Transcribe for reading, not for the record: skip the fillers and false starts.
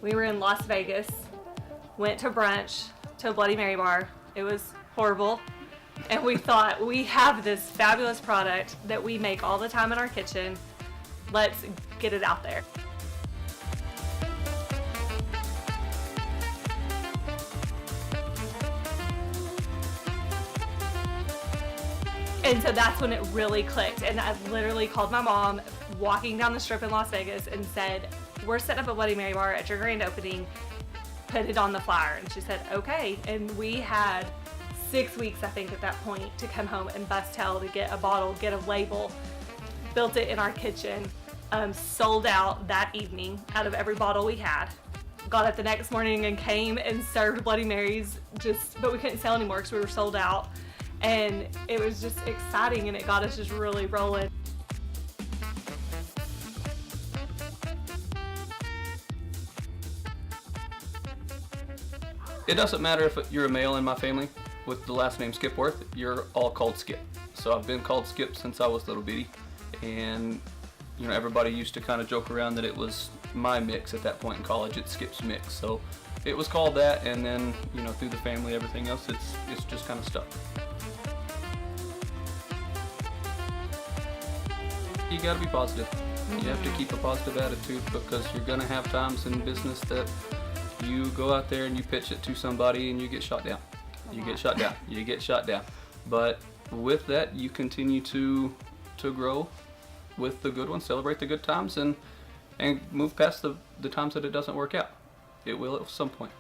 We were in Las Vegas, went to brunch to a Bloody Mary bar. It was horrible. And we thought, we have this fabulous product that we make all the time in our kitchen. Let's get it out there. And so that's when it really clicked. And I literally called my mom walking down the strip in Las Vegas and said, we're setting up a Bloody Mary bar at your grand opening. Put it on the flyer. And she said, okay. And we had 6 weeks, I think, at that point to come home and bust tail to get a bottle, get a label. Built it in our kitchen. Sold out that evening out of every bottle we had. Got up the next morning and came and served Bloody Marys, but we couldn't sell anymore because we were sold out. And it was just exciting, and it got us just really rolling. It doesn't matter if you're a male in my family with the last name Skipworth, you're all called Skip. So I've been called Skip since I was little bitty, and you know, everybody used to kind of joke around that it was my mix at that point in college. It's Skip's mix, so it was called that, and then you know, through the family, everything else, it's just kind of stuck. You gotta be positive. You have to keep a positive attitude, because you're gonna have times in business that you go out there and you pitch it to somebody and you get shot down. You get shot down. You get shot down. But with that, you continue to grow with the good ones, celebrate the good times, and move past the times that it doesn't work out. It will at some point.